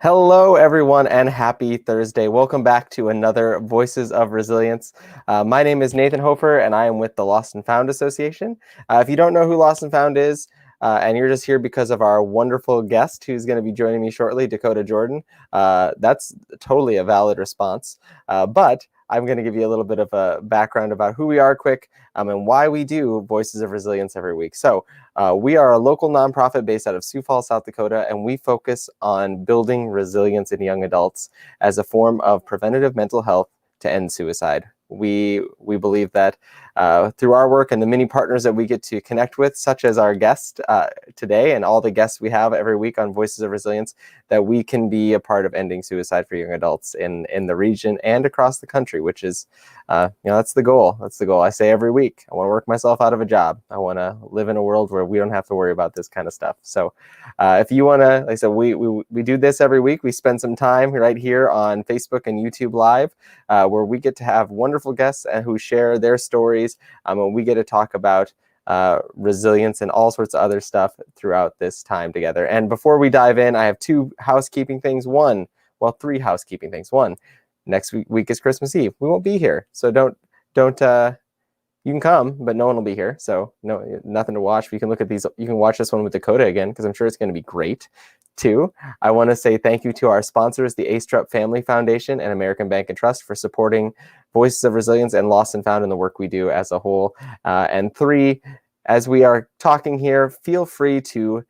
Hello, everyone, and happy Thursday. Welcome back to another Voices of Resilience. My name is Nathan Hofer, and I am with the Lost&Found Association. If you don't know who Lost&Found is, and you're just here because of our wonderful guest who's going to be joining me shortly, Dakotah Jordan, that's totally a valid response. But I'm going to give you a little bit of a background about who we are quick and why we do Voices of Resilience every week. So we are a local nonprofit based out of Sioux Falls, South Dakota, and we focus on building resilience in young adults as a form of preventative mental health to end suicide. We believe that through our work and the many partners that we get to connect with, such as our guest today and all the guests we have every week on Voices of Resilience, that we can be a part of ending suicide for young adults in the region and across the country, which is, that's the goal. That's the goal. I say every week, I want to work myself out of a job. I want to live in a world where we don't have to worry about this kind of stuff. So if you want to, like I said, we do this every week. We spend some time right here on Facebook and YouTube Live where we get to have wonderful guests who share their stories, and we get to talk about resilience and all sorts of other stuff throughout this time together. And before we dive in, I have three housekeeping things. One, next week is Christmas Eve. We won't be here, so don't you can come, but no one will be here, so nothing to watch. You can look at these. You can watch this one with Dakotah again, because I'm sure it's going to be great. Two, I want to say thank you to our sponsors, the Astrup Family Foundation and American Bank and Trust, for supporting Voices of Resilience and Lost&Found in the work we do as a whole. And three, as we are talking here, feel free to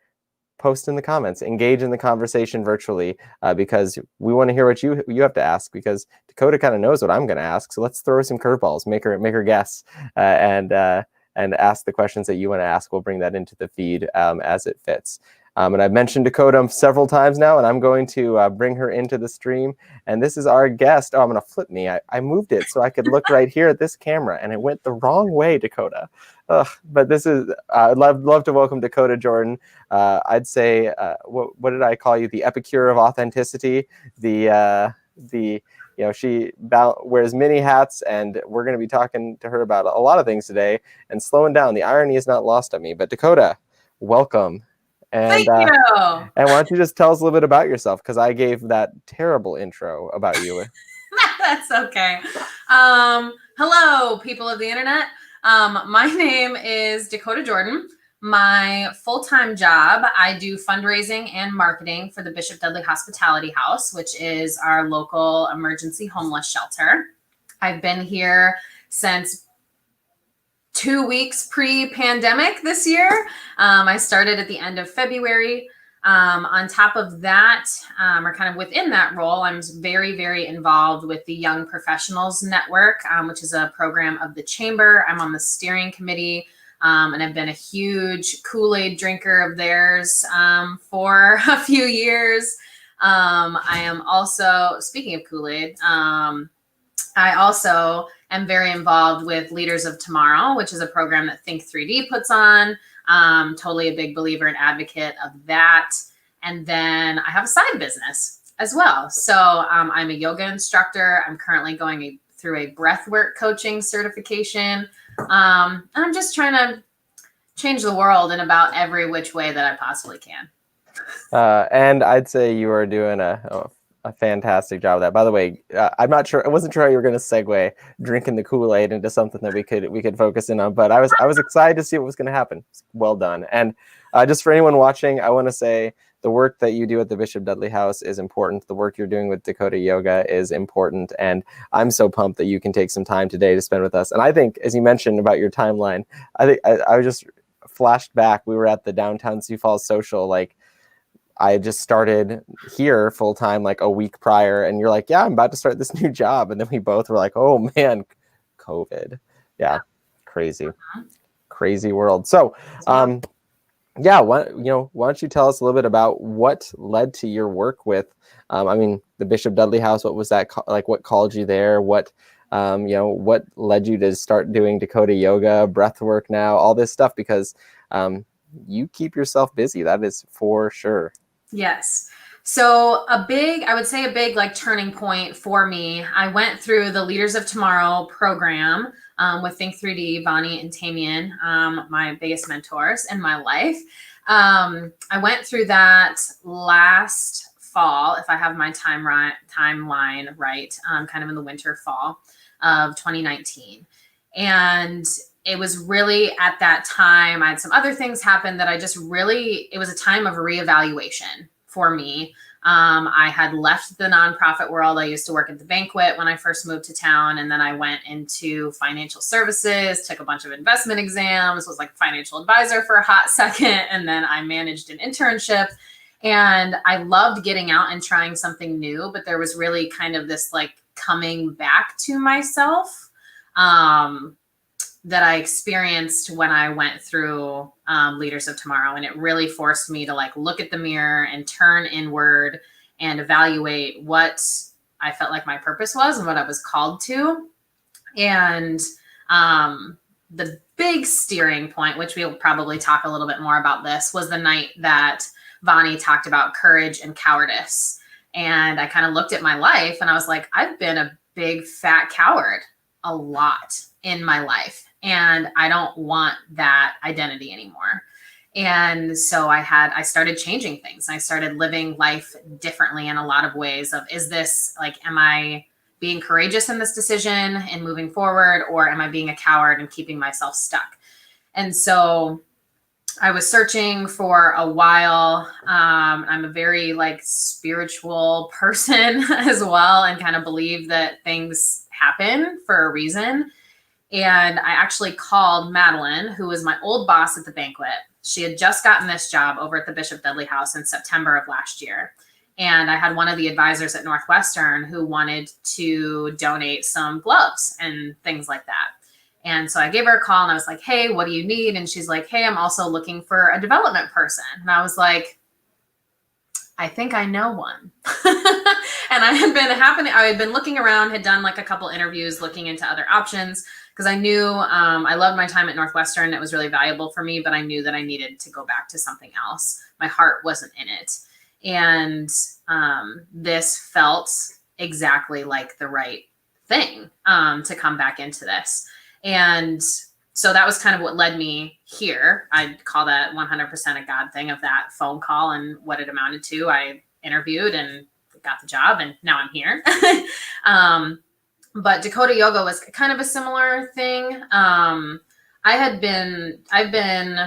post in the comments, engage in the conversation virtually, because we want to hear what you have to ask, because Dakotah kind of knows what I'm going to ask. So let's throw some curveballs, make her guess, and ask the questions that you want to ask. We'll bring that into the feed as it fits. And I've mentioned Dakotah several times now, and I'm going to bring her into the stream. And this is our guest. Oh, I'm going to flip me. I moved it so I could look right here at this camera, and it went the wrong way, Dakotah. But this is, I'd love to welcome Dakotah Jordan. I'd say, what did I call you? The epicure of authenticity. She wears many hats, and we're going to be talking to her about a lot of things today and slowing down. The irony is not lost on me. But Dakotah, welcome. And, Thank you. And why don't you just tell us a little bit about yourself? Because I gave that terrible intro about you. That's okay. Hello, people of the internet. My name is Dakotah Jordan. My full-time job, I do fundraising and marketing for the Bishop Dudley Hospitality House, which is our local emergency homeless shelter. I've been here since 2 weeks pre-pandemic this year. I started at the end of February. On top of that, or kind of within that role, I'm very, very involved with the Young Professionals Network, which is a program of the Chamber. I'm on the steering committee, and I've been a huge Kool-Aid drinker of theirs for a few years. I am also, speaking of Kool-Aid, I also am very involved with Leaders of Tomorrow, which is a program that Think 3D puts on. Totally a big believer and advocate of that. And then I have a side business as well. So I'm a yoga instructor. I'm currently going through a breathwork coaching certification. And I'm just trying to change the world in about every which way that I possibly can. And I'd say you are doing a fantastic job of that. By the way, I'm not sure. I wasn't sure how you were going to segue drinking the Kool-Aid into something that we could focus in on. But I was excited to see what was going to happen. Well done. And just for anyone watching, I want to say the work that you do at the Bishop Dudley House is important. The work you're doing with Dakotah Yoga is important. And I'm so pumped that you can take some time today to spend with us. And I think, as you mentioned about your timeline, I think I just flashed back. We were at the downtown Sioux Falls social, I just started here full time like a week prior, and you're like, yeah, I'm about to start this new job. And then we both were like, oh man, COVID. Yeah. Crazy world. So, why don't you tell us a little bit about what led to your work with, the Bishop Dudley House? What was that like? What called you there? What led you to start doing Dakotah Yoga, breath work now, all this stuff? Because you keep yourself busy. That is for sure. Yes. So I would say a big turning point for me. I went through the Leaders of Tomorrow program with Think 3D, Bonnie and Tamian, my biggest mentors in my life. I went through that last fall, if I have my timeline right, kind of in the winter fall of 2019. And it was really at that time, I had some other things happen that it was a time of reevaluation for me. I had left the nonprofit world. I used to work at the banquet when I first moved to town. And then I went into financial services, took a bunch of investment exams, was like a financial advisor for a hot second. And then I managed an internship. And I loved getting out and trying something new. But there was really kind of this like coming back to myself that I experienced when I went through Leaders of Tomorrow. And it really forced me to like look at the mirror and turn inward and evaluate what I felt like my purpose was and what I was called to. And the big steering point, which we'll probably talk a little bit more about this, was the night that Vonnie talked about courage and cowardice. And I kind of looked at my life and I was like, I've been a big fat coward a lot in my life. And I don't want that identity anymore. And so I started changing things. I started living life differently in a lot of ways is this like, am I being courageous in this decision and moving forward, or am I being a coward and keeping myself stuck? And so I was searching for a while. I'm a very like spiritual person as well, and kind of believe that things happen for a reason. And I actually called Madeline, who was my old boss at the banquet. She had just gotten this job over at the Bishop Dudley House in September of last year. And I had one of the advisors at Northwestern who wanted to donate some gloves and things like that. And so I gave her a call and I was like, hey, what do you need? And she's like, hey, I'm also looking for a development person. And I was like, I think I know one. And I had been looking around, had done like a couple interviews, looking into other options, because I knew I loved my time at Northwestern. It was really valuable for me, but I knew that I needed to go back to something else. My heart wasn't in it. And this felt exactly like the right thing to come back into this. And so that was kind of what led me here. I'd call that 100% a God thing of that phone call and what it amounted to. I interviewed and got the job, and now I'm here. But Dakotah Yoga was kind of a similar thing. I've been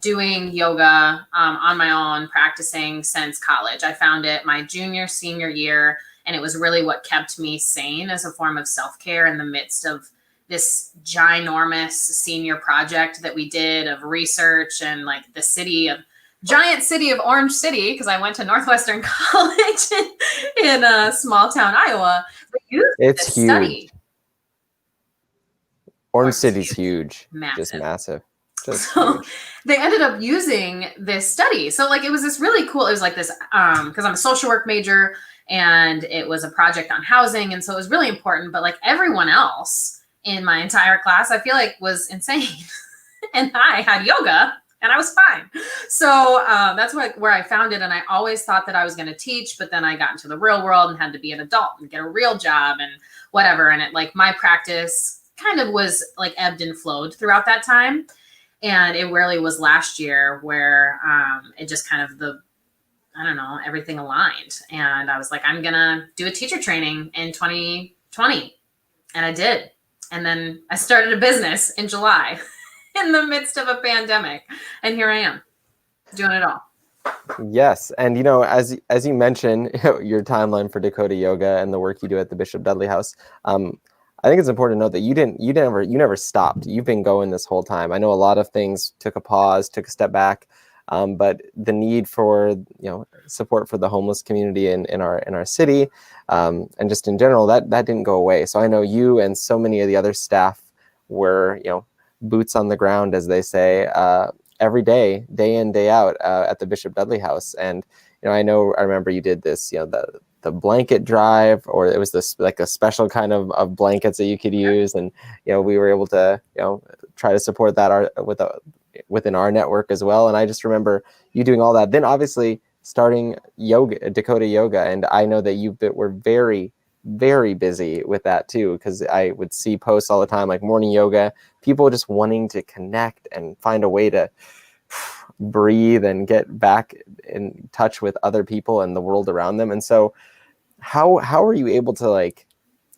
doing yoga on my own, practicing since college. I found it my senior year, and it was really what kept me sane as a form of self-care in the midst of this ginormous senior project that we did of research and like giant city of Orange City, because I went to Northwestern College in a small town, Iowa. It's huge. Study. Orange City's huge. Massive. Just massive. So they ended up using this study. So like, it was this really cool, it was like this, because I'm a social work major, and it was a project on housing. And so it was really important, but like everyone else in my entire class, I feel like was insane. And I had yoga and I was fine. So that's where I found it. And I always thought that I was going to teach, but then I got into the real world and had to be an adult and get a real job and whatever. And it like my practice kind of was like ebbed and flowed throughout that time. And it really was last year where it just kind of everything aligned. And I was like, I'm going to do a teacher training in 2020. And I did. And then I started a business in July in the midst of a pandemic. And here I am doing it all. Yes. And, as you mentioned, your timeline for Dakotah Yoga and the work you do at the Bishop Dudley House, I think it's important to note that you never stopped. You've been going this whole time. I know a lot of things took a pause, took a step back, but the need for support for the homeless community in our city, and just in general, that didn't go away. So I know you and so many of the other staff were boots on the ground, as they say, every day in, day out, at the Bishop Dudley House. And I remember you did this, the blanket drive, or it was this like a special kind of blankets that you could use, and we were able to try to support that within our network as well. And I just remember you doing all that. Then obviously starting Dakotah Yoga, and I know that you were very, very busy with that too, because I would see posts all the time like morning yoga, people just wanting to connect and find a way to breathe and get back in touch with other people and the world around them. And so how are you able to like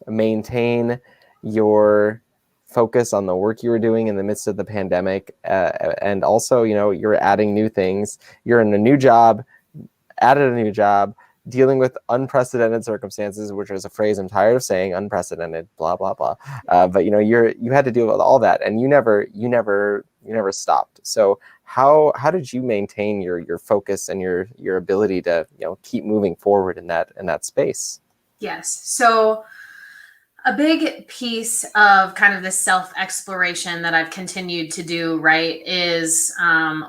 maintain your focus on the work you were doing in the midst of the pandemic, and also, you're adding new things, you're in a new job, added a new job, dealing with unprecedented circumstances, which is a phrase I'm tired of saying, unprecedented, blah, blah, blah. But you had to deal with all that, and you never stopped. So how did you maintain your focus and your ability to, keep moving forward in that space? Yes. So a big piece of kind of this self-exploration that I've continued to do, right, is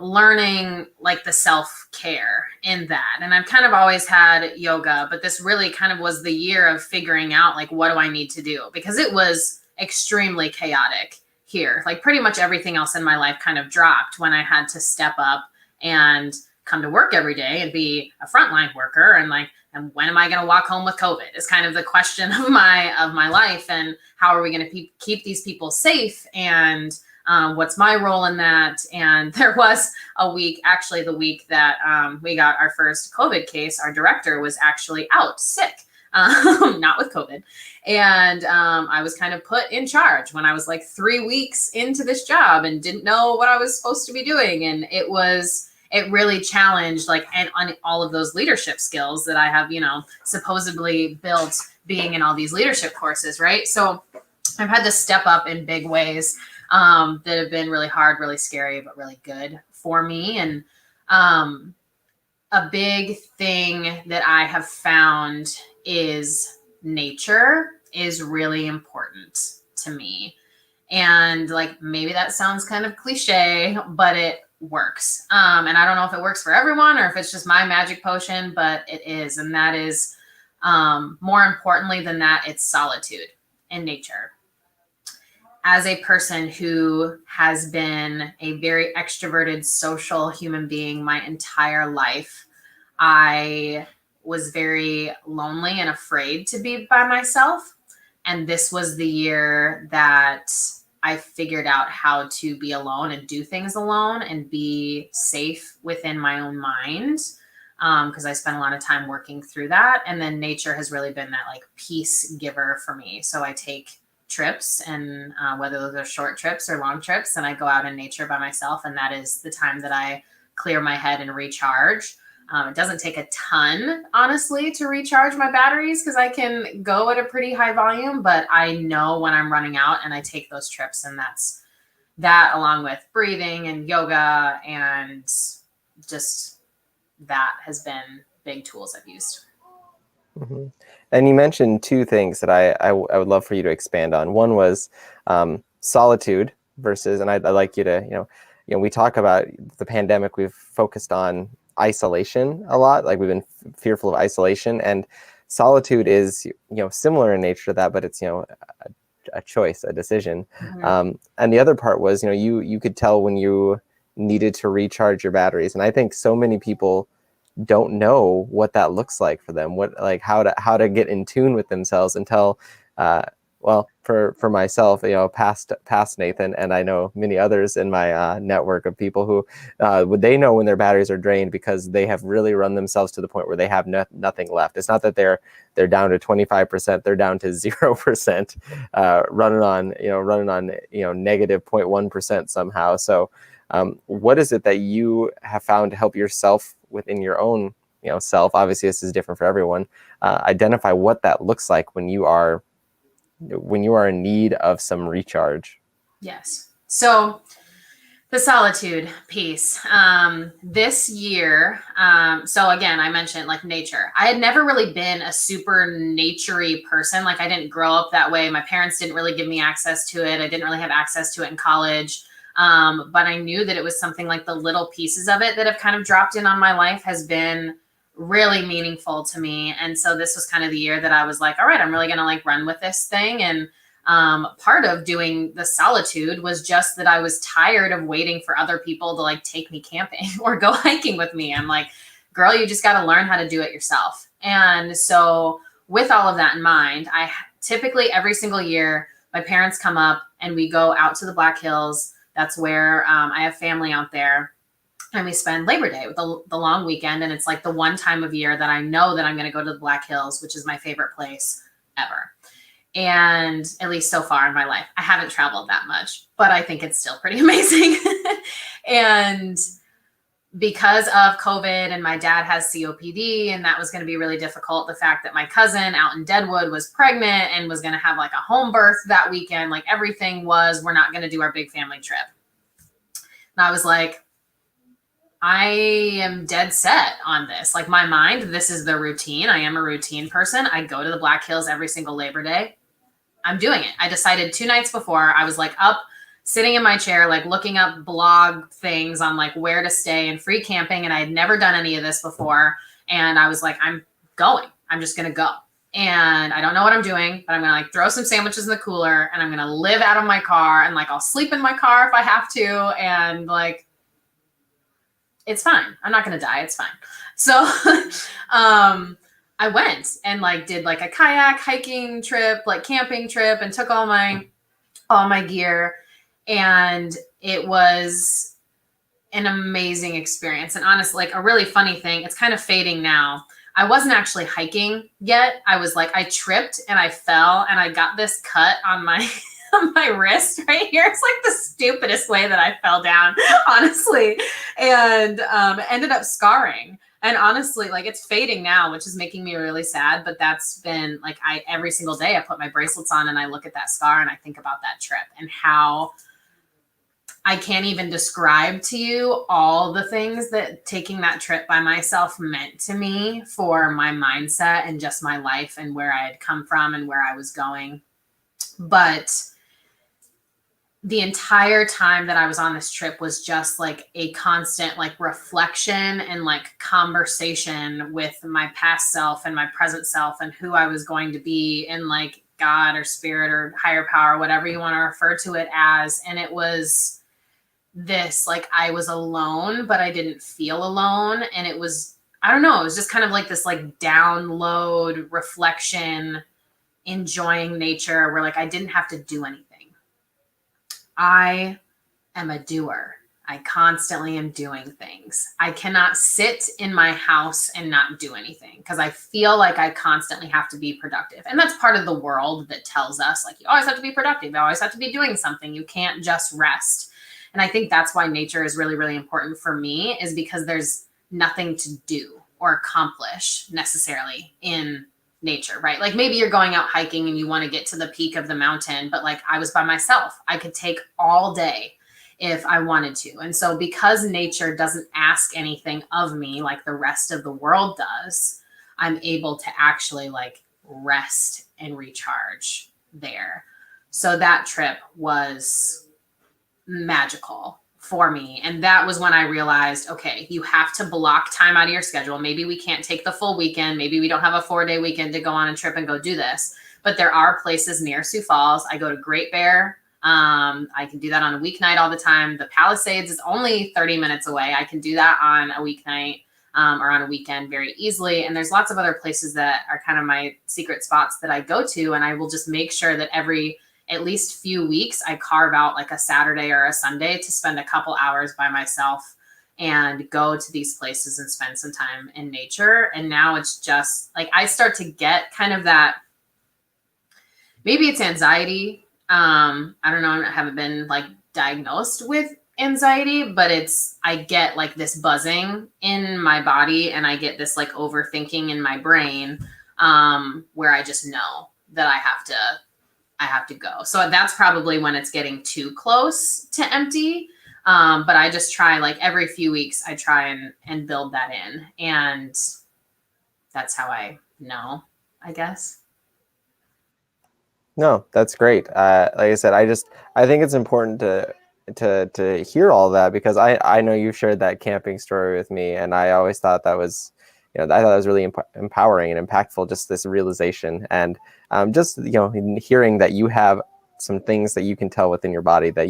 learning like the self-care in that. And I've kind of always had yoga, but this really kind of was the year of figuring out like, what do I need to do? Because it was extremely chaotic here. Like pretty much everything else in my life kind of dropped when I had to step up and come to work every day and be a frontline worker. And when am I going to walk home with COVID is kind of the question of my life. And how are we going to keep these people safe? And what's my role in that? And there was a week, actually the week that we got our first COVID case, our director was actually out sick, not with COVID. And I was kind of put in charge when I was like 3 weeks into this job and didn't know what I was supposed to be doing. And it really challenged like and on all of those leadership skills that I have, supposedly built being in all these leadership courses, right? So I've had to step up in big ways that have been really hard, really scary, but really good for me. And a big thing that I have found is nature is really important to me. And like, maybe that sounds kind of cliche, but it works. And I don't know if it works for everyone or if it's just my magic potion, but it is. And that is, more importantly than that, it's solitude in nature. As a person who has been a very extroverted social human being my entire life, I was very lonely and afraid to be by myself. And this was the year that I figured out how to be alone and do things alone and be safe within my own mind. Because I spent a lot of time working through that. And then nature has really been that like peace giver for me. So I take trips, and whether those are short trips or long trips, and I go out in nature by myself. And that is the time that I clear my head and recharge. It doesn't take a ton, honestly, to recharge my batteries because I can go at a pretty high volume, but I know when I'm running out and I take those trips. And that's that, along with breathing and yoga, and just that has been big tools I've used. Mm-hmm. And you mentioned two things that I would love for you to expand on. One was solitude versus, and I'd like you to, we talk about the pandemic, we've focused on isolation a lot, like we've been fearful of isolation, and solitude is, similar in nature to that, but it's, a choice, a decision. Mm-hmm. And the other part was, you could tell when you needed to recharge your batteries. And I think so many people don't know what that looks like for them, how to get in tune with themselves until, for myself, past Nathan, and I know many others in my network of people who they know when their batteries are drained because they have really run themselves to the point where they have nothing left. It's not that they're down to 25%, they're down to 0%, running on negative 0.1% somehow. So what is it that you have found to help yourself within your own self? Obviously this is different for everyone. Identify what that looks like when you are in need of some recharge. Yes. So the solitude piece, this year. So again, I mentioned like nature. I had never really been a super naturey person. Like I didn't grow up that way. My parents didn't really give me access to it. I didn't really have access to it in college. But I knew that it was something like the little pieces of it that have kind of dropped in on my life has been really meaningful to me. And so this was kind of the year that I was like, all right, I'm really going to like run with this thing. And part of doing the solitude was just that I was tired of waiting for other people to like take me camping or go hiking with me. I'm like, girl, you just got to learn how to do it yourself. And so with all of that in mind, I typically every single year, my parents come up and we go out to the Black Hills. That's where I have family out there. and we spend Labor Day with the long weekend. And it's like the one time of year that I know that I'm going to go to the Black Hills, which is my favorite place ever. And at least so far in my life, I haven't traveled that much, but I think it's still pretty amazing. And because of COVID and my dad has COPD and that was going to be really difficult, the fact that my cousin out in Deadwood was pregnant and was going to have like a home birth that weekend, like everything was, we're not going to do our big family trip. And I was like, I am dead set on this. Like my mind, this is the routine. I am a routine person. I go to the Black Hills every single Labor Day. I'm doing it. I decided 2 nights before. I was like up, sitting in my chair, like looking up blog things on like where to stay and free camping. And I had never done any of this before. And I was like, I'm going. I'm just going to go. And I don't know what I'm doing, but I'm going to like throw some sandwiches in the cooler and I'm going to live out of my car and like I'll sleep in my car if I have to. And like, it's fine. I'm not going to die. It's fine. So, I went and like did like a kayak hiking trip, like camping trip, and took all my gear. And it was an amazing experience. And honestly, like a really funny thing, it's kind of fading now. I wasn't actually hiking yet. I was like, I tripped and I fell and I got this cut on my on my wrist right here. It's like the stupidest way that I fell down, honestly. And ended up scarring. And honestly, like it's fading now, which is making me really sad. But that's been like, every single day I put my bracelets on and I look at that scar and I think about that trip and how I can't even describe to you all the things that taking that trip by myself meant to me for my mindset and just my life and where I had come from and where I was going. But the entire time that I was on this trip was just like a constant like reflection and like conversation with my past self and my present self and who I was going to be and like God or spirit or higher power, whatever you want to refer to it as. And it was this, like I was alone, but I didn't feel alone. And it was, I don't know, it was just kind of like this like download reflection, enjoying nature where like I didn't have to do anything. I am a doer. I constantly am doing things. I cannot sit in my house and not do anything because I feel like I constantly have to be productive. And that's part of the world that tells us like, you always have to be productive. You always have to be doing something. You can't just rest. And I think that's why nature is really, really important for me, is because there's nothing to do or accomplish necessarily in nature, right? Like maybe you're going out hiking and you want to get to the peak of the mountain, but like I was by myself. I could take all day if I wanted to. And so because nature doesn't ask anything of me like the rest of the world does, I'm able to actually like rest and recharge there. So that trip was magical for me. And that was when I realized, okay, you have to block time out of your schedule. Maybe we can't take the full weekend. Maybe we don't have a 4-day weekend to go on a trip and go do this. But there are places near Sioux Falls. I go to Great Bear. I can do that on a weeknight all the time. The Palisades is only 30 minutes away. I can do that on a weeknight or on a weekend very easily. And there's lots of other places that are kind of my secret spots that I go to. And I will just make sure that every at least few weeks, I carve out like a Saturday or a Sunday to spend a couple hours by myself and go to these places and spend some time in nature. And now it's just like, I start to get kind of that, maybe it's anxiety. I don't know. I haven't been like diagnosed with anxiety, but I get like this buzzing in my body and I get this like overthinking in my brain, where I just know that I have to go. So that's probably when it's getting too close to empty. But I just try like every few weeks, I try and build that in. And that's how I know, I guess. No, that's great. Like I said, I think it's important to hear all that because I know you shared that camping story with me, and I always thought that was, I thought that was really empowering and impactful. Just this realization, and just hearing that you have some things that you can tell within your body that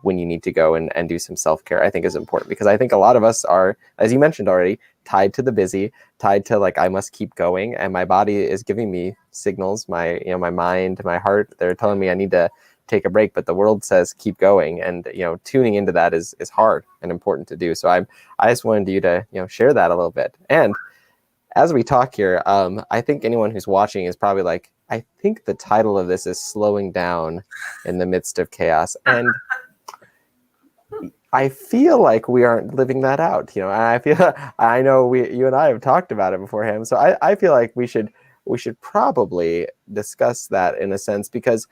when you need to go and do some self-care, I think is important, because I think a lot of us are, as you mentioned already, tied to the busy, tied to like, I must keep going. And my body is giving me signals, my mind, my heart, they're telling me I need to take a break, but the world says keep going. And, tuning into that is hard and important to do. So I just wanted you to, share that a little bit. And as we talk here, I think anyone who's watching is probably like, I think the title of this is Slowing Down in the Midst of Chaos. And I feel like we aren't living that out, and I know you and I have talked about it beforehand. So I feel like we should probably discuss that in a sense, because,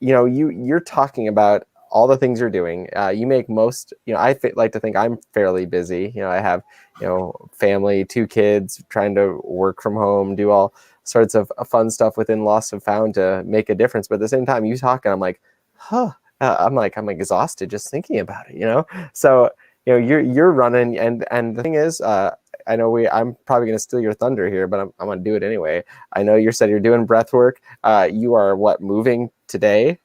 you're talking about all the things you're doing. You make most, like to think I'm fairly busy. I have, family, 2 kids, trying to work from home, do all sorts of fun stuff within Lost&Found to make a difference. But at the same time, you talk and I'm like, I'm exhausted just thinking about it, So, you're running, and the thing is, I know I'm probably going to steal your thunder here, but I'm going to do it anyway. I know you said you're doing breath work. You are moving today?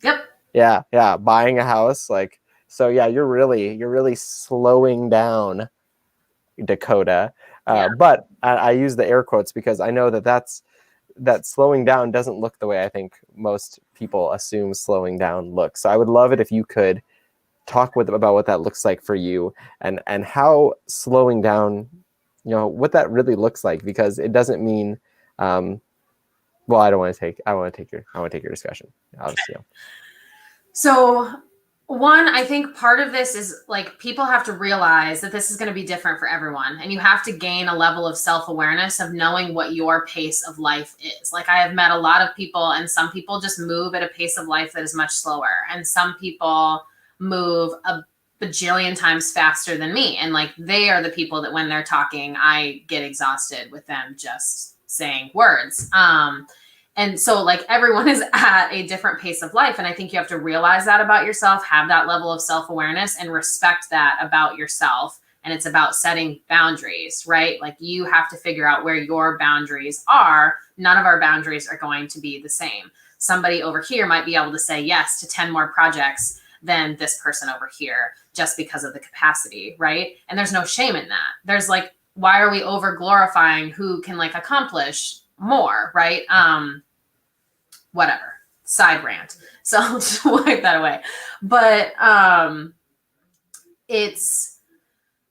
Yep. Yeah. Buying a house. So yeah, you're really slowing down, Dakotah. But I use the air quotes because I know that slowing down doesn't look the way I think most people assume slowing down looks. So I would love it if you could talk about what that looks like for you, and how slowing down, what that really looks like, because it doesn't mean, well, I want to take your discussion. Obviously. So one, I think part of this is people have to realize that this is going to be different for everyone. And you have to gain a level of self-awareness of knowing what your pace of life is. I have met a lot of people, and some people just move at a pace of life that is much slower. And some people move a bajillion times faster than me. And they are the people that when they're talking, I get exhausted with them just saying words. And so everyone is at a different pace of life. And I think you have to realize that about yourself, have that level of self-awareness, and respect that about yourself. And it's about setting boundaries, right? You have to figure out where your boundaries are. None of our boundaries are going to be the same. Somebody over here might be able to say yes to 10 more projects than this person over here, just because of the capacity, right? And there's no shame in that. There's why are we over glorifying who can accomplish more, right? Whatever, side rant. So I'll just wipe that away. But it's,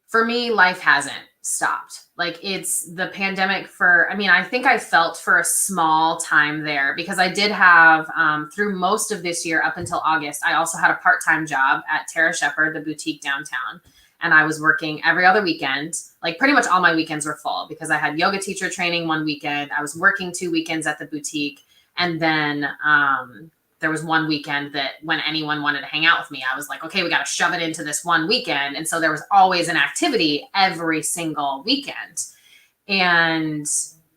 for me, life hasn't stopped. It's the pandemic I think I felt for a small time there, because I did have, through most of this year up until August, I also had a part-time job at Tara Shepherd, the boutique downtown. And I was working every other weekend. Pretty much all my weekends were full, because I had yoga teacher training one weekend. I was working 2 weekends at the boutique. And then there was one weekend that when anyone wanted to hang out with me, I was like, okay, we got to shove it into this one weekend. And so there was always an activity every single weekend. And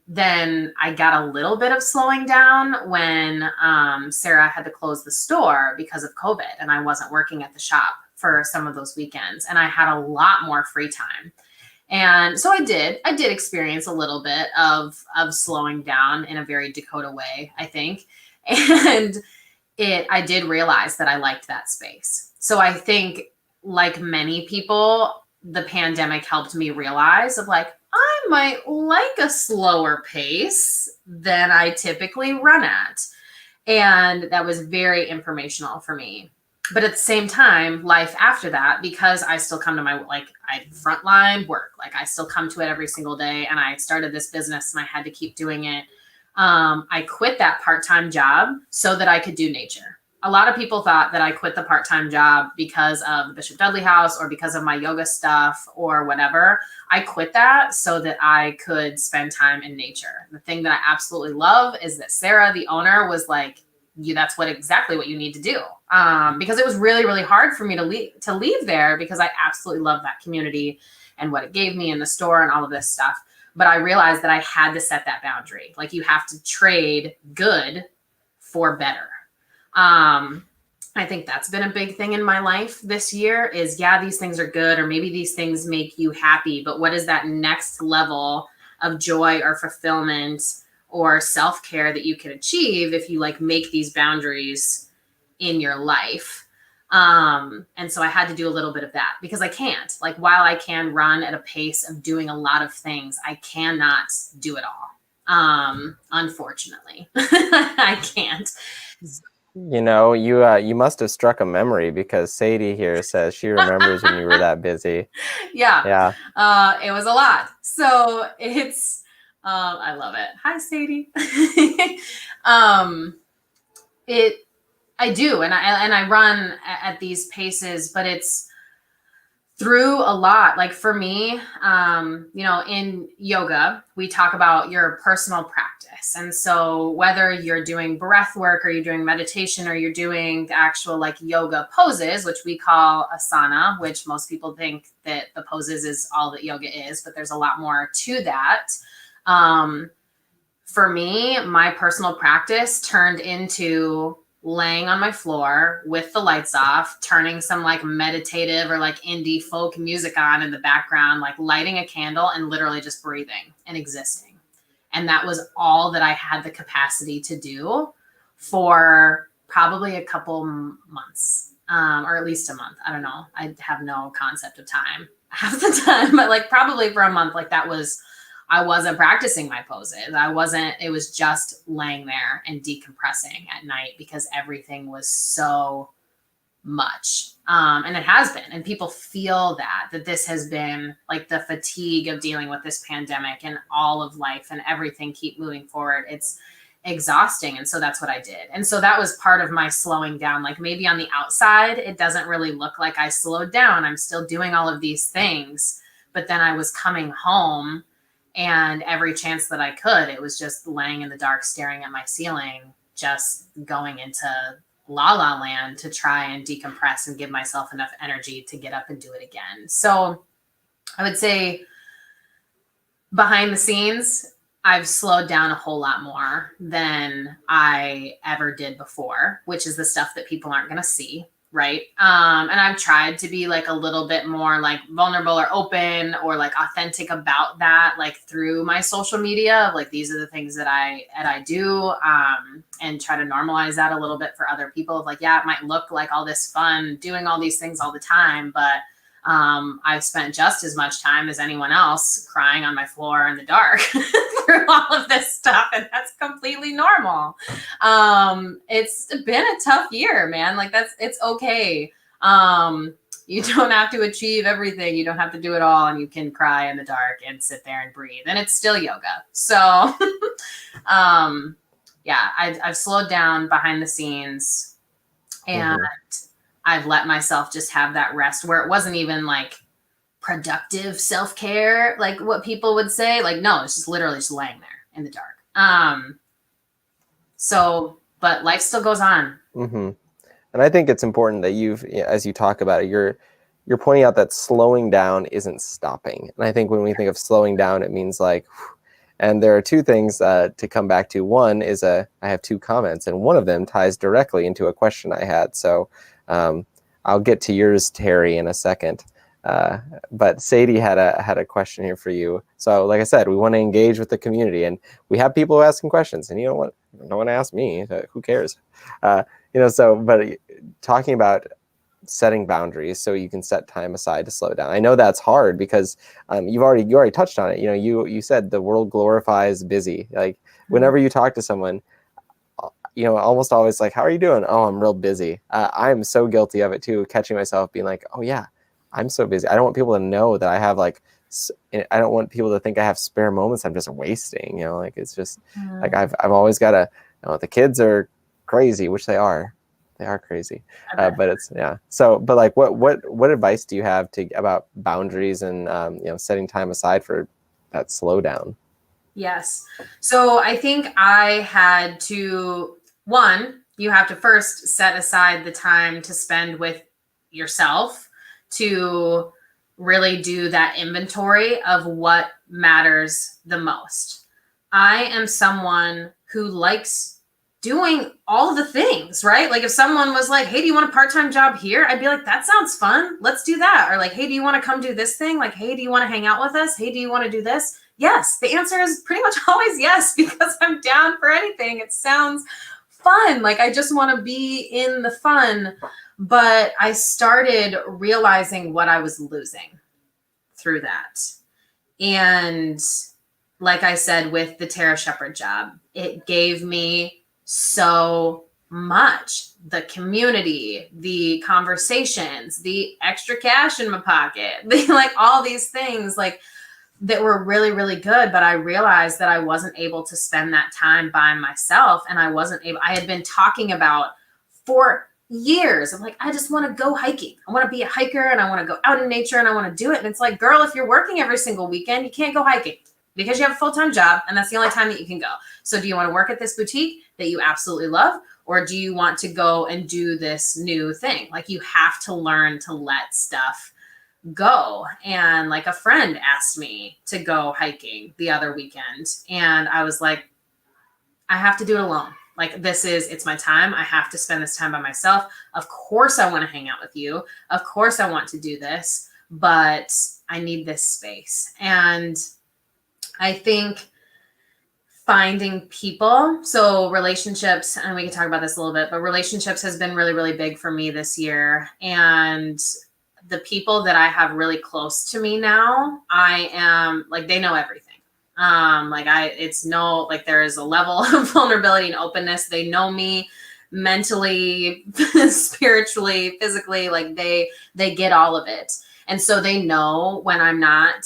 then I got a little bit of slowing down when Sarah had to close the store because of COVID, and I wasn't working at the shop for some of those weekends, and I had a lot more free time. And so I did experience a little bit of slowing down in a very Dakotah way, I think. And I did realize that I liked that space. So I think, like many people, the pandemic helped me realize I might like a slower pace than I typically run at. And that was very informational for me. But at the same time, life after that, because I still come to my, I frontline work, I still come to it every single day. And I started this business and I had to keep doing it. I quit that part-time job so that I could do nature. A lot of people thought that I quit the part-time job because of the Bishop Dudley House or because of my yoga stuff or whatever. I quit that so that I could spend time in nature. The thing that I absolutely love is that Sarah, the owner, was like, that's exactly what you need to do. Because it was really, really hard for me to leave there, because I absolutely love that community and what it gave me in the store and all of this stuff. But I realized that I had to set that boundary. You have to trade good for better. I think that's been a big thing in my life this year is, these things are good, or maybe these things make you happy, but what is that next level of joy or fulfillment or self-care that you can achieve if you make these boundaries in your life? And so I had to do a little bit of that, because I can't, while I can run at a pace of doing a lot of things, I cannot do it all. Unfortunately, I can't. You must have struck a memory because Sadie here says she remembers when you were that busy. Yeah. Yeah. It was a lot. So it's, I love it. Hi, Sadie. It, I do. And I run at these paces, but it's through a lot. Like for me, in yoga, we talk about your personal practice. And so whether you're doing breath work or you're doing meditation or you're doing the actual like yoga poses, which we call asana, which most people think that the poses is all that yoga is, but there's a lot more to that. For me, my personal practice turned into laying on my floor with the lights off, turning some like meditative or like indie folk music on in the background, like lighting a candle and literally just breathing and existing. And that was all that I had the capacity to do for probably a couple months, or at least a month. I don't know. I have no concept of time half the time, but like probably for a month, like I wasn't practicing my poses. It was just laying there and decompressing at night because everything was so much. And it has been, and people feel that this has been like the fatigue of dealing with this pandemic and all of life and everything keep moving forward. It's exhausting. And so that's what I did. And so that was part of my slowing down. Like maybe on the outside, it doesn't really look like I slowed down. I'm still doing all of these things, but then I was coming home and every chance that I could, it was just laying in the dark, staring at my ceiling, just going into la la land to try and decompress and give myself enough energy to get up and do it again. So I would say behind the scenes, I've slowed down a whole lot more than I ever did before, which is the stuff that people aren't going to see. Right. And I've tried to be like a little bit more like vulnerable or open or like authentic about that, like through my social media of like, these are the things that I do, and try to normalize that a little bit for other people of like, yeah, it might look like all this fun doing all these things all the time, but I've spent just as much time as anyone else crying on my floor in the dark through all of this stuff. And that's completely normal. It's been a tough year, man. Like it's okay. You don't have to achieve everything. You don't have to do it all. And you can cry in the dark and sit there and breathe. And it's still yoga. So, yeah, I've slowed down behind the scenes and I've let myself just have that rest where it wasn't even like productive self-care, like what people would say. Like, no, it's just literally just laying there in the dark. But life still goes on. Mm-hmm. And I think it's important that as you talk about it, you're pointing out that slowing down isn't stopping. And I think when we think of slowing down, it means like, and there are two things to come back to. One is I have two comments, and one of them ties directly into a question I had. So I'll get to yours, Terry, in a second. But Sadie had a question here for you. So like I said, we want to engage with the community, and we have people asking questions, and you don't want to ask me, who cares? But talking about setting boundaries so you can set time aside to slow down. I know that's hard because you already touched on it. You said the world glorifies busy. Like whenever you talk to someone, almost always like, how are you doing? Oh, I'm real busy. I'm so guilty of it too, catching myself being like, oh yeah, I'm so busy. I don't want people to know that I have I don't want people to think I have spare moments I'm just wasting. Like it's just like I've always got to. The kids are crazy, which they are. They are crazy, but it's So, but like, what advice do you have about boundaries and setting time aside for that slowdown? Yes. So I think I had to, you have to first set aside the time to spend with yourself to really do that inventory of what matters the most. I am someone who likes doing all the things, right? Like if someone was like, hey, do you want a part-time job here? I'd be like, that sounds fun. Let's do that. Or like, hey, do you want to come do this thing? Like, hey, do you want to hang out with us? Hey, do you want to do this? Yes. The answer is pretty much always yes, because I'm down for anything. It sounds fun. Like I just want to be in the fun. But I started realizing what I was losing through that. And like I said, with the Tara Shepherd job, it gave me so much. The community, the conversations, the extra cash in my pocket, like all these things like that were really, really good. But I realized that I wasn't able to spend that time by myself. And I had been talking about for years. I'm like, I just want to go hiking. I want to be a hiker and I want to go out in nature and I want to do it. And it's like, girl, if you're working every single weekend, you can't go hiking because you have a full-time job and that's the only time that you can go. So do you want to work at this boutique that you absolutely love? Or do you want to go and do this new thing? Like you have to learn to let stuff go. And like a friend asked me to go hiking the other weekend. And I was like, I have to do it alone. Like it's my time. I have to spend this time by myself. Of course I want to hang out with you. Of course I want to do this, but I need this space. And I think finding people, so relationships, and we can talk about this a little bit, but relationships has been really, really big for me this year. And the people that I have really close to me now, I am like, they know everything. There is a level of vulnerability and openness. They know me mentally, spiritually, physically, like they get all of it. And so they know when I'm not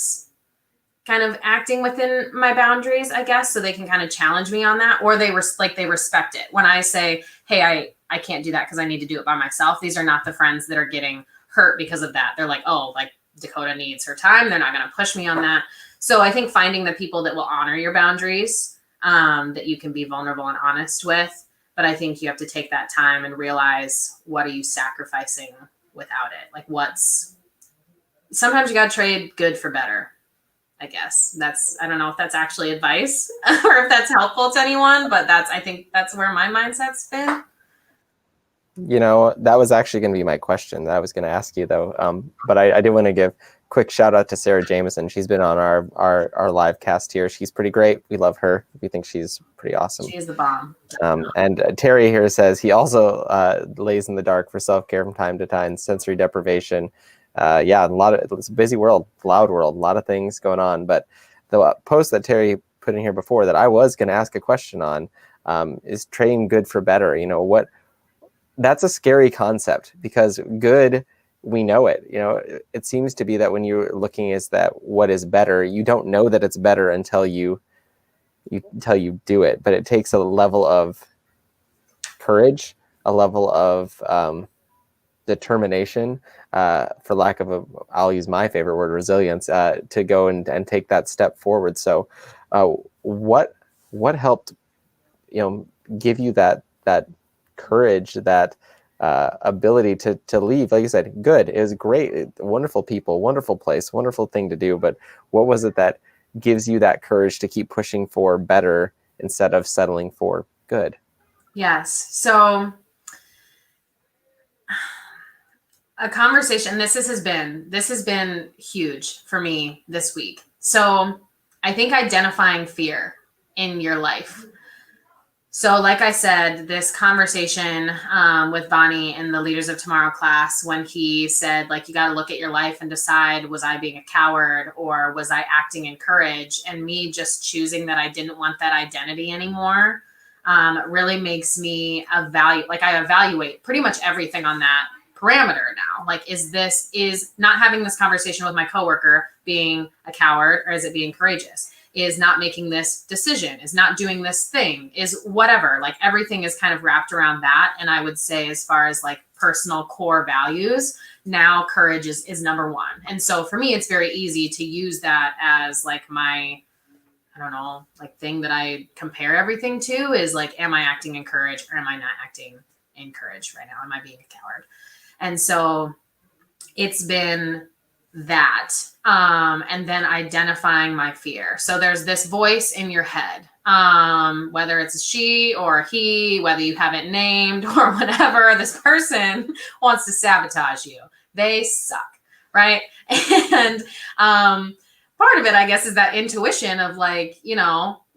kind of acting within my boundaries, I guess, so they can kind of challenge me on that, or they respect it. When I say, hey, I can't do that because I need to do it by myself. These are not the friends that are getting hurt because of that. They're like, oh, like Dakotah needs her time. They're not going to push me on that. So I think finding the people that will honor your boundaries, that you can be vulnerable and honest with. But I think you have to take that time and realize, what are you sacrificing without it? Like sometimes you got to trade good for better. I guess I don't know if that's actually advice or if that's helpful to anyone, but I think that's where my mindset's been. That was actually going to be my question that I was going to ask you, though. But I did want to give quick shout out to Sarah Jameson. She's been on our live cast here. She's pretty great. We love her. We think she's pretty awesome. She's the bomb. And Terry here says he also lays in the dark for self-care from time to time, sensory deprivation. It's a busy world, loud world, a lot of things going on. But the post that Terry put in here before that I was going to ask a question on is trading good for better. That's a scary concept, because good, we know it. It seems to be that when you're looking is that what is better, you don't know that it's better until you do it. But it takes a level of courage, a level of determination, for lack of I'll use my favorite word, resilience, to go and take that step forward. So what helped give you that courage, that ability to leave? Like you said, good, it was great, wonderful people, wonderful place, wonderful thing to do, but what was it that gives you that courage to keep pushing for better instead of settling for good? Yes. So a conversation, this has been huge for me this week. So I think identifying fear in your life. So like I said, this conversation with Bonnie in the Leaders of Tomorrow class, when he said, like, you got to look at your life and decide, was I being a coward or was I acting in courage? And me just choosing that I didn't want that identity anymore really makes me I evaluate pretty much everything on that parameter now. Like, is not having this conversation with my coworker being a coward, or is it being courageous? Is not making this decision, is not doing this thing, is whatever. Like, everything is kind of wrapped around that. And I would say, as far as like personal core values, now courage is number one. And so for me, it's very easy to use that as like my, I don't know, like thing that I compare everything to, is like, am I acting in courage or am I not acting in courage right now? Am I being a coward? And so it's been that, and then identifying my fear. So there's this voice in your head, whether it's she or he, whether you have it named or whatever, this person wants to sabotage you. They suck, right? And part of it, I guess, is that intuition of like,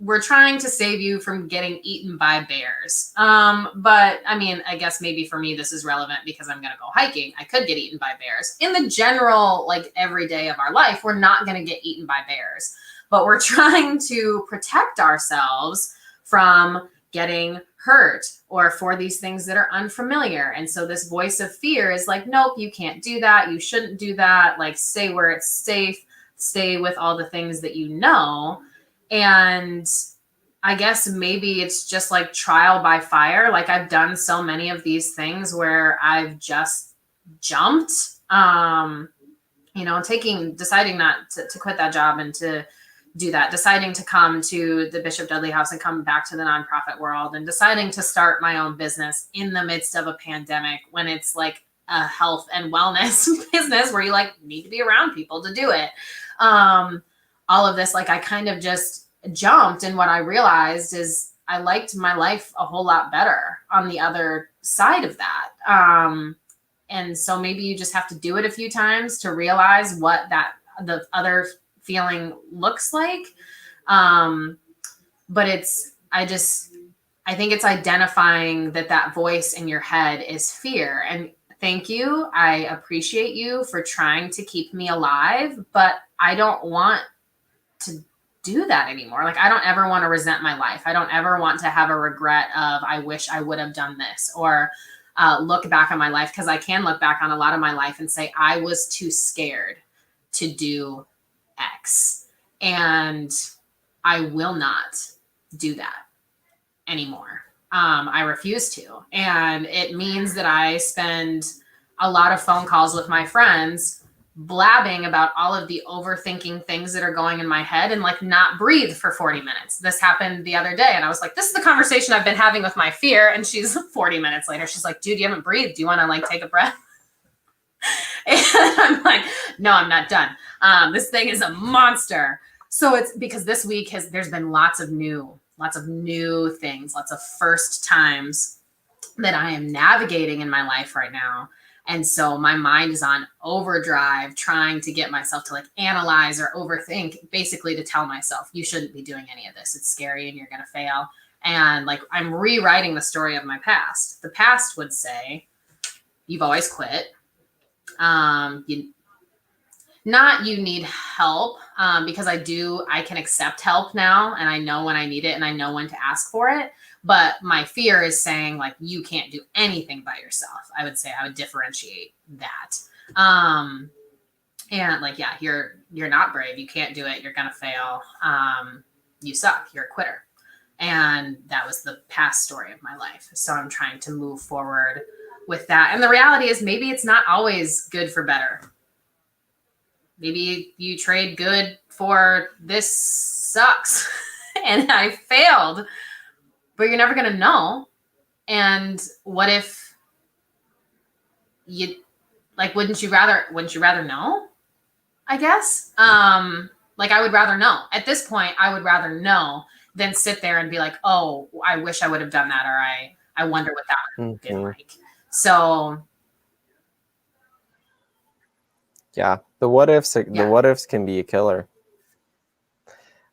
we're trying to save you from getting eaten by bears. But I mean, I guess maybe for me, this is relevant because I'm going to go hiking. I could get eaten by bears. In the general, like, everyday of our life, we're not going to get eaten by bears, but we're trying to protect ourselves from getting hurt or for these things that are unfamiliar. And so this voice of fear is like, nope, you can't do that. You shouldn't do that. Like, stay where it's safe, stay with all the things that you know. And I guess maybe it's just like trial by fire. Like, I've done so many of these things where I've just jumped, deciding not to quit that job and to do that, deciding to come to the Bishop Dudley House and come back to the nonprofit world, and deciding to start my own business in the midst of a pandemic when it's like a health and wellness business where you like need to be around people to do it. All of this, like, I kind of just jumped. And what I realized is I liked my life a whole lot better on the other side of that. And so maybe you just have to do it a few times to realize what the other feeling looks like. But I think it's identifying that voice in your head is fear. And thank you. I appreciate you for trying to keep me alive, but I don't want to do that anymore. Like, I don't ever want to resent my life. I don't ever want to have a regret of, I wish I would have done this, or look back on my life, because I can look back on a lot of my life and say, I was too scared to do X. And I will not do that anymore. I refuse to. And it means that I spend a lot of phone calls with my friends blabbing about all of the overthinking things that are going in my head and like not breathe for 40 minutes. This happened the other day. And I was like, this is the conversation I've been having with my fear. And she's 40 minutes later, she's like, dude, you haven't breathed. Do you want to like take a breath? And I'm like, no, I'm not done. This thing is a monster. So it's because this week there's been lots of new things, lots of first times that I am navigating in my life right now. And so my mind is on overdrive, trying to get myself to like analyze or overthink, basically to tell myself, you shouldn't be doing any of this. It's scary and you're going to fail. And like, I'm rewriting the story of my past. The past would say, you've always quit. You need help, because I can accept help now, and I know when I need it and I know when to ask for it. But my fear is saying like, you can't do anything by yourself. I would differentiate that. And like, yeah, you're not brave. You can't do it. You're going to fail. You suck. You're a quitter. And that was the past story of my life. So I'm trying to move forward with that. And the reality is maybe it's not always good for better. Maybe you trade good for this sucks and I failed, but you're never going to know. And what if you like, wouldn't you rather know? I guess. Like, I would rather know. At this point, I would rather know than sit there and be like, oh, I wish I would have done that. Or I wonder what that would have been like. So yeah, the what ifs can be a killer.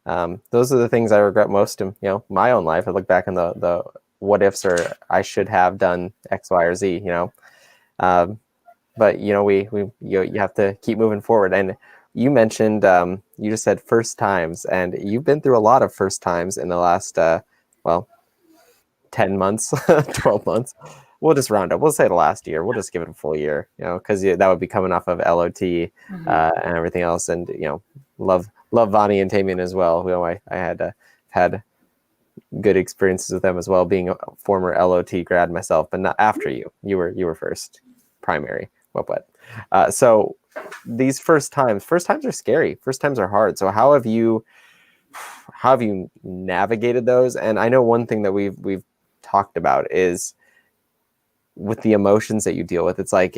Those are the things I regret most in my own life. I look back on the what ifs, or I should have done X, Y, or Z. But you have to keep moving forward. And you mentioned you just said first times, and you've been through a lot of first times in the last 10 months, 12 months. We'll just round up. We'll say the last year. We'll just give it a full year, because that would be coming off of LOT and everything else. And love Vonnie and Tamian as well. I had good experiences with them as well, being a former LOT grad myself, but not after you. You were first primary. What? So these first times are scary. First times are hard. So how have you navigated those? And I know one thing that we've talked about is with the emotions that you deal with. It's like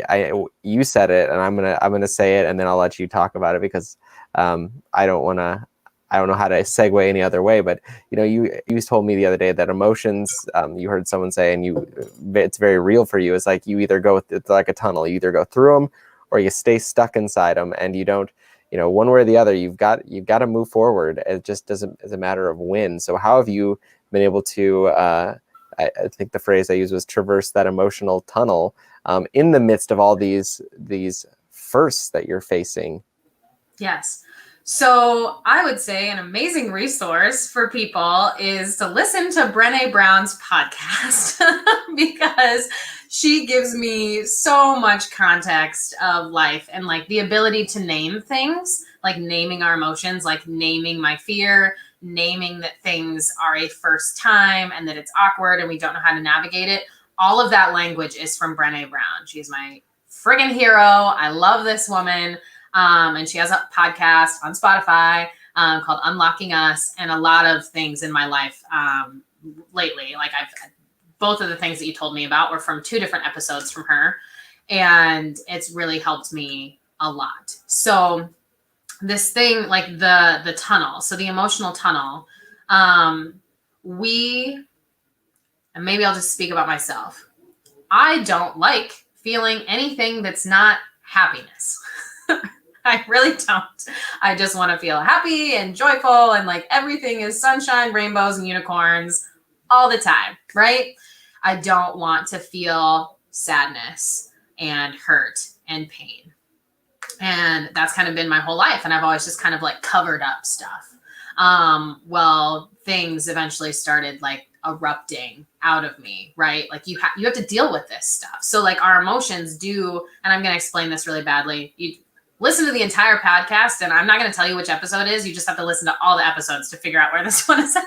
you said it, and I'm gonna say it, and then I'll let you talk about it, because I don't know how to segue any other way. But you told me the other day that emotions, you heard someone say, and it's very real for you. It's like you either it's like a tunnel. You either go through them or you stay stuck inside them, and you don't, one way or the other. You've got to move forward. It just doesn't. It's a matter of when. So how have you been able to? I think the phrase I used was traverse that emotional tunnel in the midst of all these firsts that you're facing. Yes. So I would say an amazing resource for people is to listen to Brene Brown's podcast because she gives me so much context of life and like the ability to name things, like naming our emotions, like naming my fear, naming that things are a first time and that it's awkward and we don't know how to navigate it. All of that language is from Brene Brown. She's my friggin' hero. I love this woman. And she has a podcast on Spotify called Unlocking Us, and a lot of things in my life lately. Like both of the things that you told me about were from 2 different episodes from her, and it's really helped me a lot. So this thing, like the tunnel, so the emotional tunnel, and maybe I'll just speak about myself. I don't like feeling anything that's not happiness. I really don't. I just want to feel happy and joyful and like everything is sunshine, rainbows, and unicorns all the time, right? I don't want to feel sadness and hurt and pain. And that's kind of been my whole life. And I've always just kind of like covered up stuff. Well, things eventually started like erupting out of me, right? Like you have to deal with this stuff. So like our emotions do, and I'm going to explain this really badly. You listen to the entire podcast, and I'm not going to tell you which episode it is. You just have to listen to all the episodes to figure out where this one is at.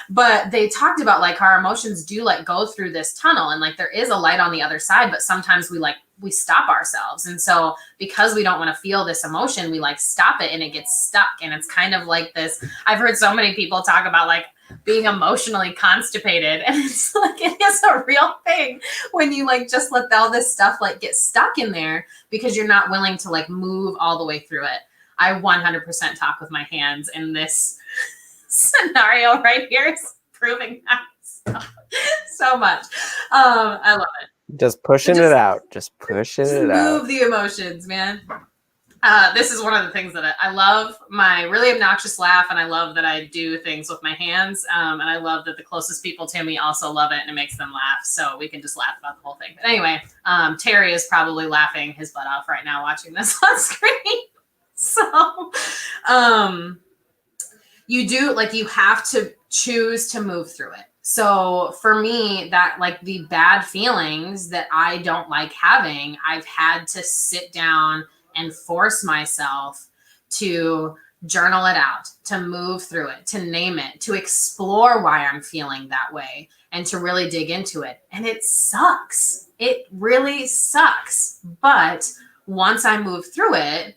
But they talked about like our emotions do like go through this tunnel, and like there is a light on the other side, but sometimes we stop ourselves. And so because we don't want to feel this emotion, we like stop it and it gets stuck. And it's kind of like this. I've heard so many people talk about like being emotionally constipated, and it's like it is a real thing when you like just let all this stuff like get stuck in there because you're not willing to like move all the way through it. I 100% talk with my hands, and this scenario right here is proving that so much. I love it. Just pushing it out. Just pushing it out. Move the emotions, man. This is one of the things that I love, my really obnoxious laugh, and I love that I do things with my hands, and I love that the closest people to me also love it, and it makes them laugh, so we can just laugh about the whole thing. But anyway, Terry is probably laughing his butt off right now watching this on screen. So you do, like, you have to choose to move through it. So for me, that like the bad feelings that I don't like having, I've had to sit down and force myself to journal it out, to move through it, to name it, to explore why I'm feeling that way, and to really dig into it. And it sucks. It really sucks. But once I move through it,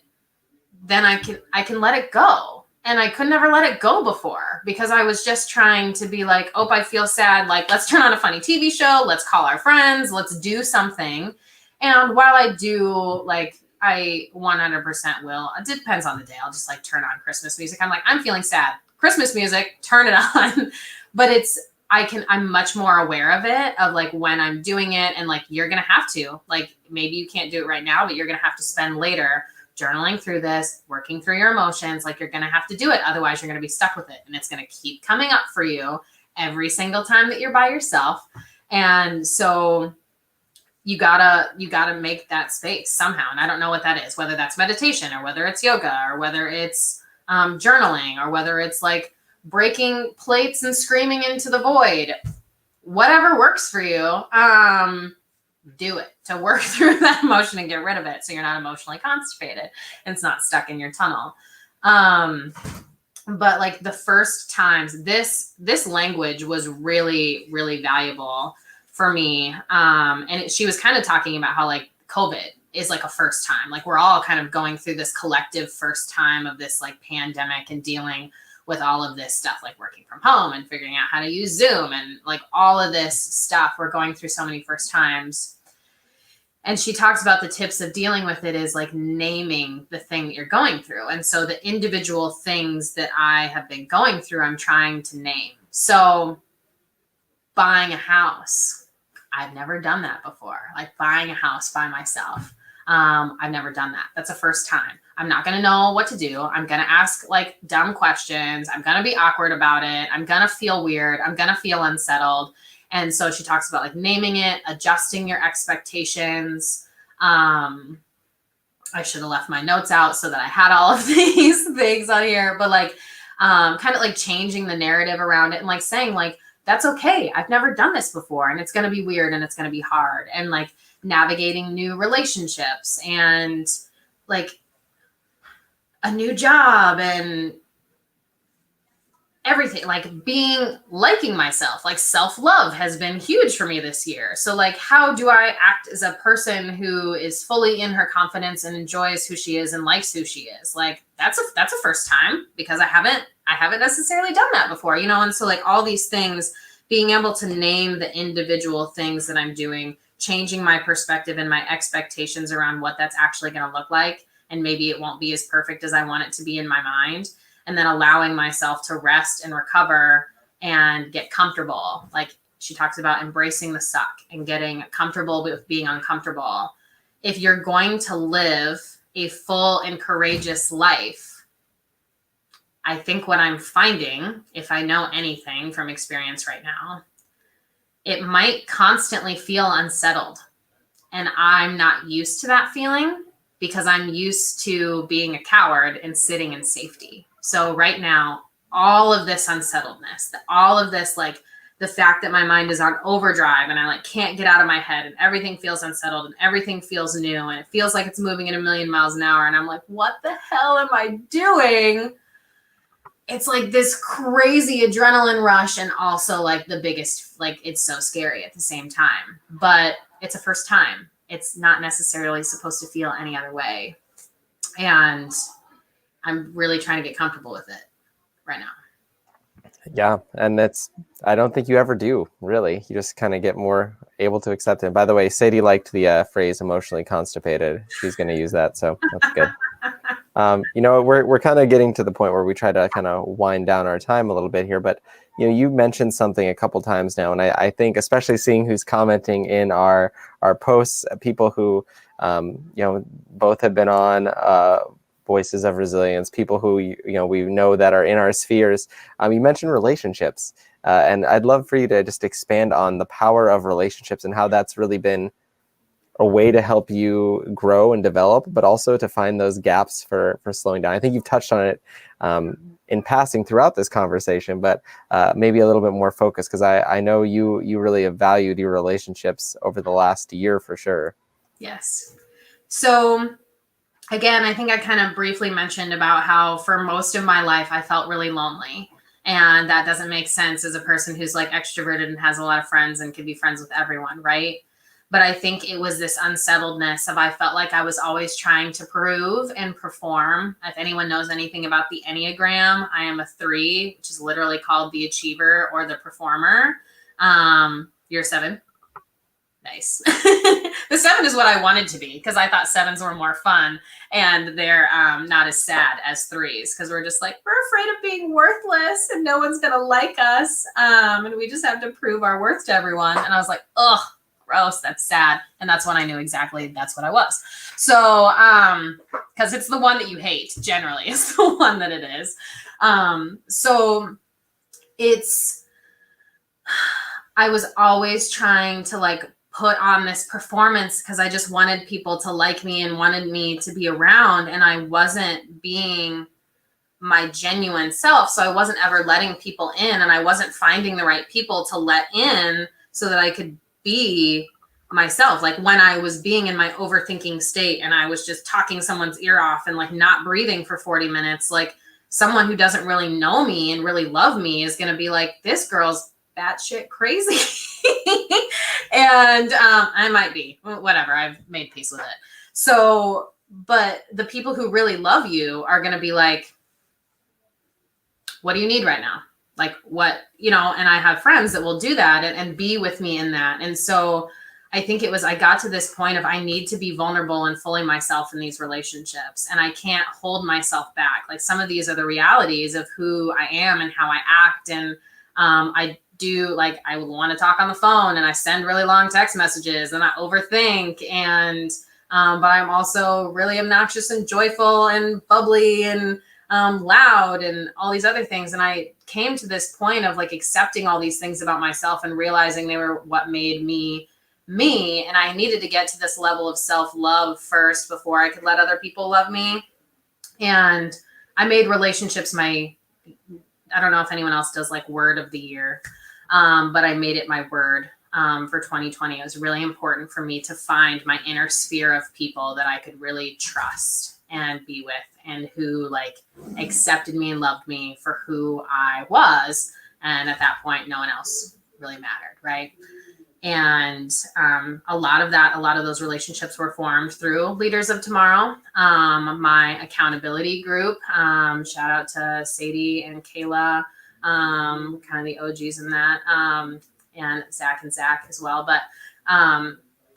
then I can let it go. And I could never let it go before because I was just trying to be like, oh, I feel sad. Like, let's turn on a funny TV show. Let's call our friends. Let's do something. And while I do, like, I 100% will. It depends on the day. I'll just like turn on Christmas music. I'm like, I'm feeling sad. Christmas music, turn it on. But I'm much more aware of it, of like when I'm doing it. And like, you're going to have to, like, maybe you can't do it right now, but you're going to have to spend later journaling through this, working through your emotions. Like, you're going to have to do it. Otherwise you're going to be stuck with it. And it's going to keep coming up for you every single time that you're by yourself. And so you gotta make that space somehow. And I don't know what that is, whether that's meditation or whether it's yoga or whether it's journaling or whether it's like breaking plates and screaming into the void. Whatever works for you, do it to work through that emotion and get rid of it so you're not emotionally constipated and it's not stuck in your tunnel. But like the first times, this language was really, really valuable for me. And she was kind of talking about how like COVID is like a first time, like we're all kind of going through this collective first time of this like pandemic and dealing with all of this stuff, like working from home and figuring out how to use Zoom and like all of this stuff. We're going through so many first times. And she talks about the tips of dealing with it is like naming the thing that you're going through. And so the individual things that I have been going through, I'm trying to name. So buying a house, I've never done that before. Like buying a house by myself. I've never done that. That's a first time. I'm not going to know what to do. I'm going to ask like dumb questions. I'm going to be awkward about it. I'm going to feel weird. I'm going to feel unsettled. And so she talks about like naming it, adjusting your expectations, I should have left my notes out so that I had all of these things on here, but like, kind of like changing the narrative around it and like saying like, that's okay. I've never done this before and it's going to be weird and it's going to be hard, and like navigating new relationships and like a new job and everything, like liking myself, like self-love has been huge for me this year. So like, how do I act as a person who is fully in her confidence and enjoys who she is and likes who she is? Like that's a first time, because I haven't necessarily done that before, And so like all these things, being able to name the individual things that I'm doing, changing my perspective and my expectations around what that's actually going to look like. And maybe it won't be as perfect as I want it to be in my mind. And then allowing myself to rest and recover and get comfortable. Like she talks about embracing the suck and getting comfortable with being uncomfortable. If you're going to live a full and courageous life, I think what I'm finding, if I know anything from experience right now, it might constantly feel unsettled. And I'm not used to that feeling because I'm used to being a coward and sitting in safety. So right now, all of this unsettledness, all of this, like the fact that my mind is on overdrive and I like can't get out of my head and everything feels unsettled and everything feels new and it feels like it's moving at 1,000,000 miles an hour. And I'm like, what the hell am I doing? It's like this crazy adrenaline rush and also like the biggest, like it's so scary at the same time, but it's a first time. It's not necessarily supposed to feel any other way. And I'm really trying to get comfortable with it right now. Yeah. And I don't think you ever do, really. You just kind of get more able to accept it. By the way, Sadie liked the phrase emotionally constipated. She's going to use that. So that's good. We're kind of getting to the point where we try to kind of wind down our time a little bit here, but you mentioned something a couple times now, and I think especially seeing who's commenting in our posts, people who both have been on Voices of Resilience, people who we know that are in our spheres. You mentioned relationships, and I'd love for you to just expand on the power of relationships and how that's really been a way to help you grow and develop, but also to find those gaps for slowing down. I think you've touched on it in passing throughout this conversation, but maybe a little bit more focused, because I know you really have valued your relationships over the last year for sure. Yes. So again, I think I kind of briefly mentioned about how for most of my life, I felt really lonely. And that doesn't make sense as a person who's like extroverted and has a lot of friends and can be friends with everyone, right? But I think it was this unsettledness of I felt like I was always trying to prove and perform. If anyone knows anything about the Enneagram, I am a 3, which is literally called the achiever or the performer. You're a 7. Nice. The 7 is what I wanted to be because I thought 7s were more fun and they're not as sad as 3s because we're just like, we're afraid of being worthless and no one's going to like us. And we just have to prove our worth to everyone. And I was like, ugh, gross, that's sad. And that's when I knew exactly that's what I was. So, because it's the one that you hate generally is the one that it is. So I was always trying to like put on this performance because I just wanted people to like me and wanted me to be around, and I wasn't being my genuine self. So I wasn't ever letting people in, and I wasn't finding the right people to let in so that I could be myself. Like when I was being in my overthinking state and I was just talking someone's ear off and like not breathing for 40 minutes, like someone who doesn't really know me and really love me is going to be like, this girl's batshit crazy. And I might be, whatever, I've made peace with it. So, but the people who really love you are going to be like, what do you need right now? Like what, and I have friends that will do that and be with me in that. And so I think I got to this point of I need to be vulnerable and fully myself in these relationships. And I can't hold myself back. Like some of these are the realities of who I am and how I act. And I do, like, I want to talk on the phone and I send really long text messages and I overthink. And, but I'm also really obnoxious and joyful and bubbly and loud and all these other things. And I came to this point of like accepting all these things about myself and realizing they were what made me me, and I needed to get to this level of self-love first before I could let other people love me. And I made relationships I don't know if anyone else does like word of the year, but I made it my word for 2020. It was really important for me to find my inner sphere of people that I could really trust and be with, and who like accepted me and loved me for who I was. And at that point, no one else really mattered, right? And a lot of those relationships were formed through Leaders of Tomorrow, my accountability group. Shout out to Sadie and Kayla, kind of the OGs in that, and Zach as well. But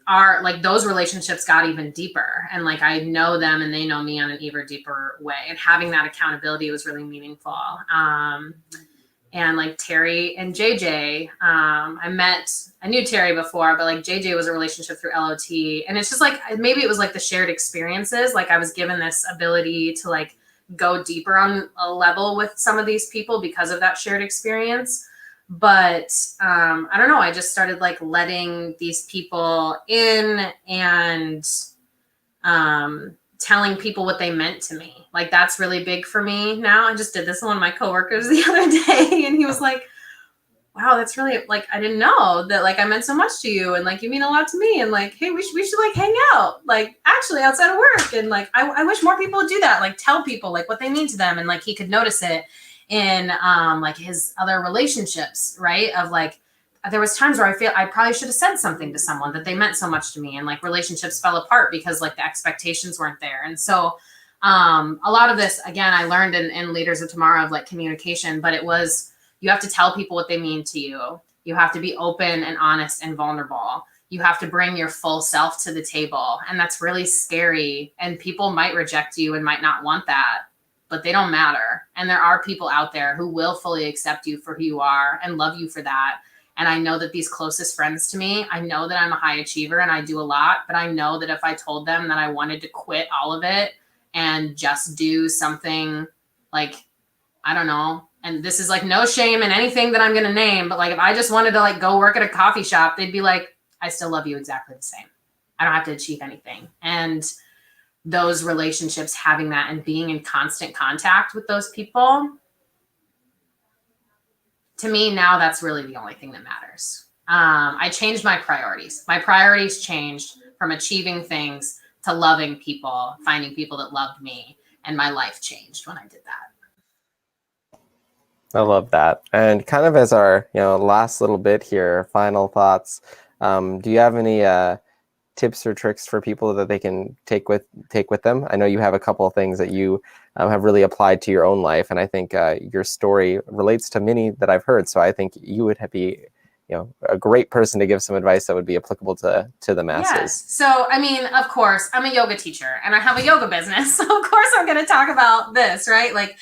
our like those relationships got even deeper, and like I know them and they know me on an even deeper way. And having that accountability was really meaningful. And like Terry and JJ, I knew Terry before, but like JJ was a relationship through LOT. And it's just like, maybe it was like the shared experiences. Like I was given this ability to like go deeper on a level with some of these people because of that shared experience. But I don't know, I just started like letting these people in and telling people what they meant to me. Like that's really big for me now. I just did this with one of my coworkers the other day, and he was like, wow, that's really like, I didn't know that like I meant so much to you, and like you mean a lot to me, and like, hey, we should like hang out like actually outside of work. And like I wish more people would do that, like tell people like what they mean to them. And like he could notice it in like his other relationships, right? Of like, there was times where I feel I probably should have said something to someone that they meant so much to me, and like relationships fell apart because like the expectations weren't there. And so a lot of this, again, I learned in Leaders of Tomorrow of like communication, but it was, you have to tell people what they mean to you. You have to be open and honest and vulnerable. You have to bring your full self to the table. And that's really scary. And people might reject you and might not want that, but they don't matter. And there are people out there who will fully accept you for who you are and love you for that. And I know that these closest friends to me, I know that I'm a high achiever and I do a lot, but I know that if I told them that I wanted to quit all of it and just do something like, I don't know, and this is like no shame in anything that I'm going to name, but like if I just wanted to like go work at a coffee shop, they'd be like, I still love you exactly the same. I don't have to achieve anything. And those relationships, having that and being in constant contact with those people, to me now, that's really the only thing that matters. I changed my priorities. My priorities changed from achieving things to loving people, finding people that loved me, and my life changed when I did that. I love that. And kind of as our last little bit here, final thoughts. Do you have any tips or tricks for people that they can take with them? I know you have a couple of things that you have really applied to your own life, and I think your story relates to many that I've heard. So I think you would be a great person to give some advice that would be applicable to the masses. Yes. So, I mean, of course, I'm a yoga teacher and I have a yoga business. So of course I'm going to talk about this, right? Like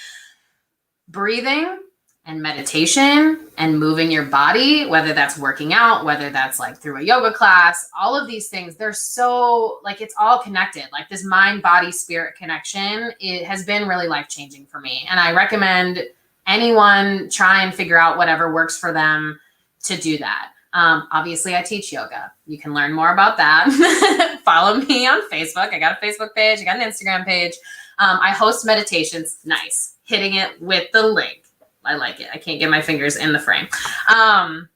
breathing and meditation and moving your body, whether that's working out, whether that's like through a yoga class, all of these things, they're so like, it's all connected. Like this mind, body, spirit connection, it has been really life-changing for me. And I recommend anyone try and figure out whatever works for them to do that. Obviously I teach yoga. You can learn more about that. Follow me on Facebook. I got a Facebook page. I got an Instagram page. I host meditations. Nice. Hitting it with the link. I like it. I can't get my fingers in the frame. But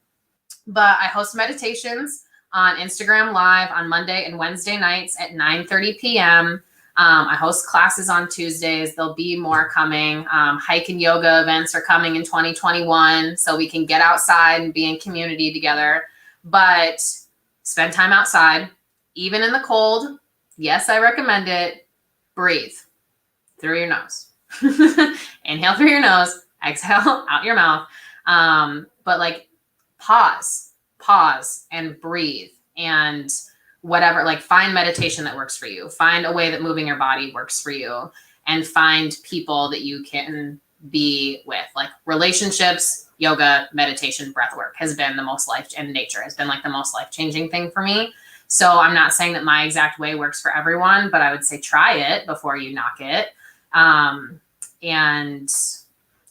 I host meditations on Instagram Live on Monday and Wednesday nights at 9:30 p.m. I host classes on Tuesdays. There'll be more coming. Hike and yoga events are coming in 2021, so we can get outside and be in community together. But spend time outside, even in the cold. Yes, I recommend it. Breathe through your nose. Inhale through your nose. Exhale out your mouth. But like pause and breathe, and whatever, like find meditation that works for you. Find a way that moving your body works for you, and find people that you can be with. Like relationships, yoga, meditation, breath work has been the most and nature has been like the most life-changing thing for me. So I'm not saying that my exact way works for everyone, but I would say try it before you knock it. And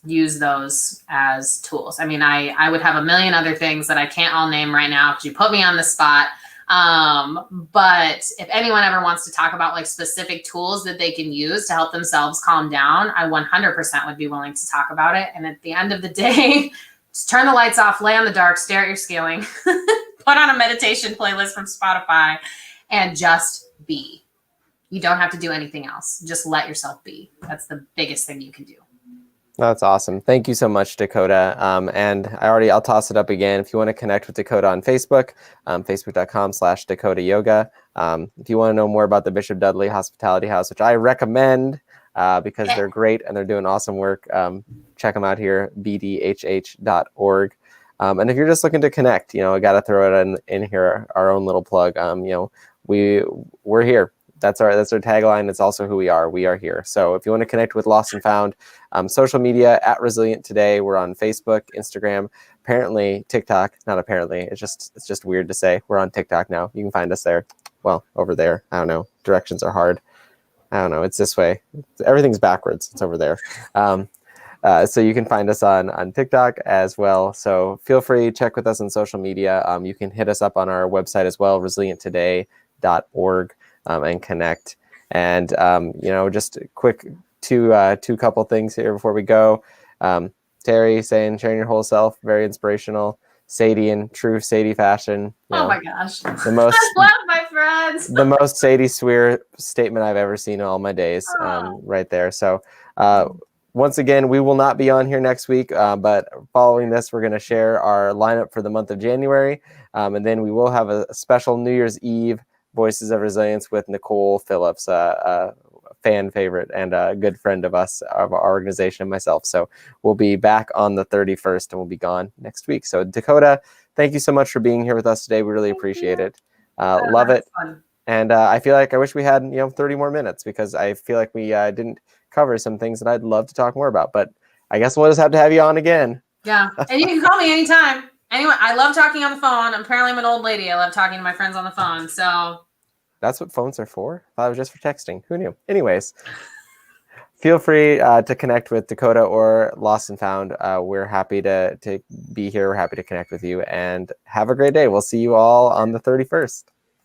use those as tools. I mean, I would have a million other things that I can't all name right now because you put me on the spot. But if anyone ever wants to talk about like specific tools that they can use to help themselves calm down, I 100% would be willing to talk about it. And at the end of the day, just turn the lights off, lay on the dark, stare at your scaling, put on a meditation playlist from Spotify, and just be. You don't have to do anything else. Just let yourself be. That's the biggest thing you can do. That's awesome. Thank you so much, Dakotah. And I'll toss it up again. If you want to connect with Dakotah on Facebook, facebook.com/Dakotah Yoga. If you want to know more about the Bishop Dudley Hospitality House, which I recommend because they're great and they're doing awesome work, check them out here, bdhh.org. And if you're just looking to connect, I got to throw it in here, our own little plug. We're here. That's our tagline. It's also who we are. We are here. So if you want to connect with Lost and Found, social media at Resilient Today. We're on Facebook, Instagram, apparently TikTok. Not apparently. It's just weird to say. We're on TikTok now. You can find us there. Well, over there. I don't know. Directions are hard. I don't know. It's this way. Everything's backwards. It's over there. So you can find us on TikTok as well. So feel free to check with us on social media. You can hit us up on our website as well, resilienttoday.org. And connect. And just a quick two couple things here before we go. Terry saying sharing your whole self, very inspirational. Sadie in true Sadie fashion. My gosh. The most I love my friends. The most Sadie Swear statement I've ever seen in all my days. Right there. So once again, we will not be on here next week, but following this, we're going to share our lineup for the month of January. And then we will have a special New Year's Eve Voices of Resilience with Nicole Phillips, a fan favorite and a good friend of us, of our organization, and myself. So we'll be back on the 31st and we'll be gone next week. So Dakotah, thank you so much for being here with us today. We really appreciate it. Love it. Fun. And I feel like I wish we had 30 more minutes because I feel like we didn't cover some things that I'd love to talk more about. But I guess we'll just have to have you on again. Yeah. And you can call me anytime. Anyway, I love talking on the phone. Apparently I'm an old lady. I love talking to my friends on the phone. So that's what phones are for? I thought it was just for texting. Who knew? Anyways, feel free to connect with Dakotah or Lost and Found. We're happy to be here. We're happy to connect with you. And have a great day. We'll see you all on the 31st.